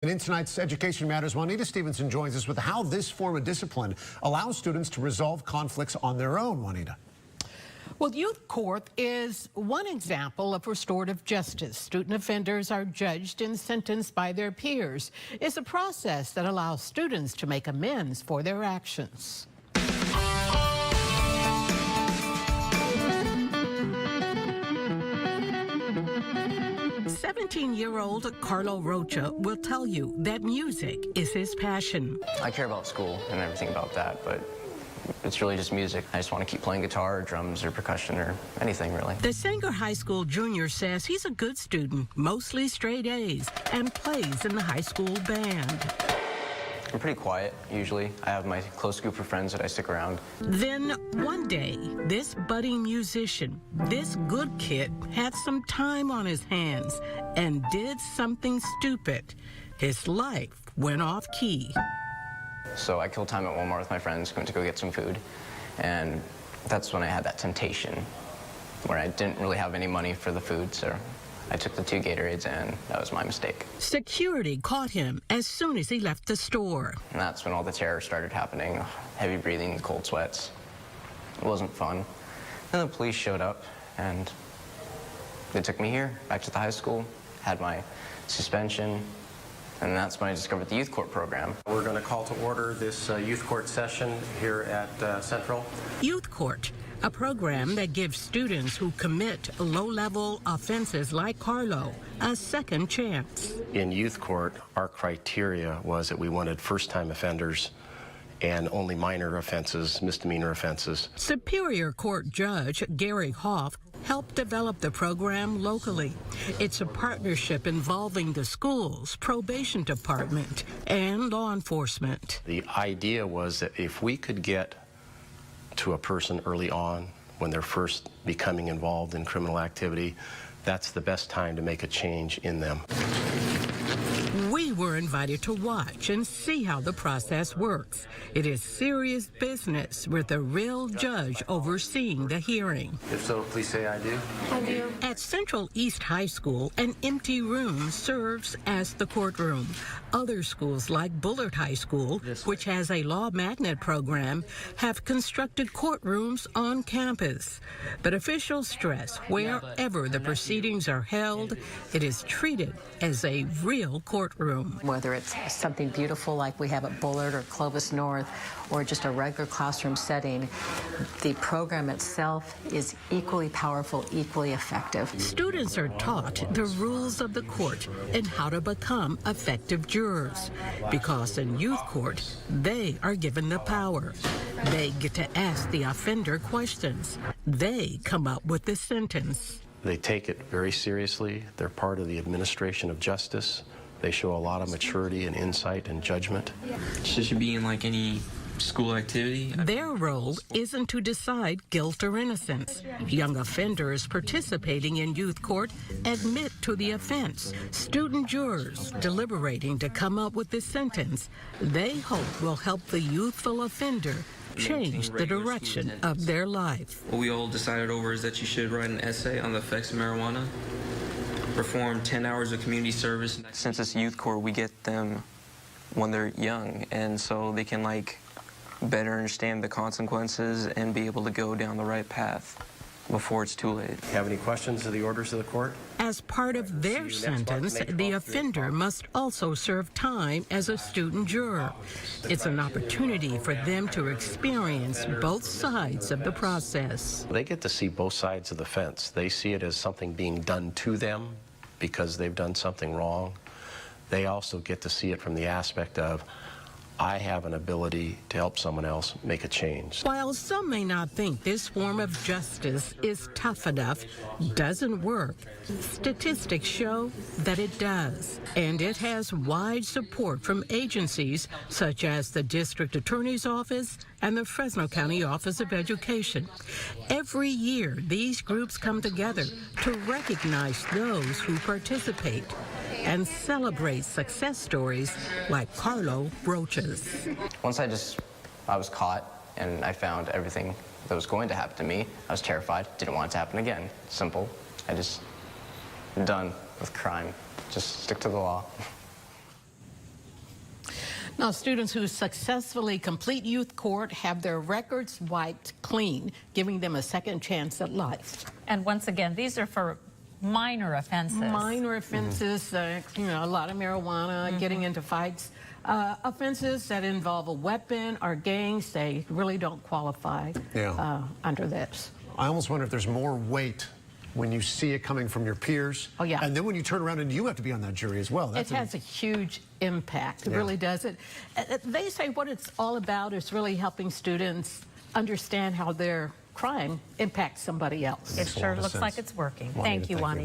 And in tonight's Education Matters, Juanita Stevenson joins us with how this form of discipline allows students to resolve conflicts on their own. Juanita. Well, youth court is one example of restorative justice. Student offenders are judged and sentenced by their peers. It's a process that allows students to make amends for their actions. 17-year-old Carlo Rocha will tell you that music is his passion. I care about school and everything about that, but it's really just music. I just want to keep playing guitar, or drums, or percussion, or anything, really. The Sanger High School junior says he's a good student, mostly straight A's, and plays in the high school band. I'm pretty quiet, usually. I have my close group of friends that I stick around. Then, one day, this budding musician, this good kid, had some time on his hands and did something stupid. His life went off key. So I killed time at Walmart with my friends, went to go get some food, and that's when I had that temptation, where I didn't really have any money for the food, so I took the 2 Gatorades, and that was my mistake. Security caught him as soon as he left the store. And that's when all the terror started happening, heavy breathing, cold sweats. It wasn't fun. Then the police showed up, and they took me here, back to the high school, had my suspension, and that's when I discovered the youth court program. We're going to call to order this youth court session here at Central. Youth Court, a program that gives students who commit low-level offenses like Carlo a second chance. In youth court, our criteria was that we wanted first-time offenders and only minor offenses, misdemeanor offenses. Superior Court Judge Gary Hoff helped develop the program locally. It's a partnership involving the schools, probation department, and law enforcement. The idea was that if we could get to a person early on when they're first becoming involved in criminal activity, that's the best time to make a change in them. We were invited to watch and see how the process works. It is serious business with a real judge overseeing the hearing. If so, please say I do. I do. At Central East High School, an empty room serves as the courtroom. Other schools like Bullard High School, which has a law magnet program, have constructed courtrooms on campus. But officials stress wherever the proceedings are held, it is treated as a real courtroom. Whether it's something beautiful like we have at Bullard or Clovis North, or just a regular classroom setting, the program itself is equally powerful, equally effective. Students are taught the rules of the court and how to become effective jurors. Because in youth court, they are given the power. They get to ask the offender questions. They come up with the sentence. They take it very seriously. They're part of the administration of justice. They show a lot of maturity and insight and judgment. Should you be in like any school activity? Their role isn't to decide guilt or innocence. Young offenders participating in youth court admit to the offense. Student jurors deliberating to come up with the sentence they hope will help the youthful offender change the direction of their life. What we all decided over is that you should write an essay on the effects of marijuana, perform 10 hours of community service. Since it's youth court, we get them when they're young, and so they can better understand the consequences and be able to go down the right path before it's too late. Have any questions of the orders of the court? As part of their sentence, the offender must also serve time as a student juror. It's an opportunity for them to experience both sides of the process. They get to see both sides of the fence. They see it as something being done to them because they've done something wrong. They also get to see it from the aspect of, I have an ability to help someone else make a change. While some may not think this form of justice is tough enough, doesn't work, statistics show that it does. And it has wide support from agencies such as the District Attorney's Office and the Fresno County Office of Education. Every year, these groups come together to recognize those who participate and celebrate success stories like Carlo Rocha's. Once I was caught and I found everything that was going to happen to me, I was terrified, didn't want it to happen again. Simple. I'm done with crime. Just stick to the law. Now, students who successfully complete youth court have their records wiped clean, giving them a second chance at life. And once again, these are for minor offenses. Minor offenses, you know, a lot of marijuana, getting into fights. Offenses that involve a weapon or gangs, they really don't qualify under this. I almost wonder if there's more weight when you see it coming from your peers. Oh, yeah. And then when you turn around and you have to be on that jury as well. It has a huge impact. It really does. They say what it's all about is really helping students understand how their crime impacts somebody else. It sure looks like it's working. Juanita, Thank you, thank you. Juanita.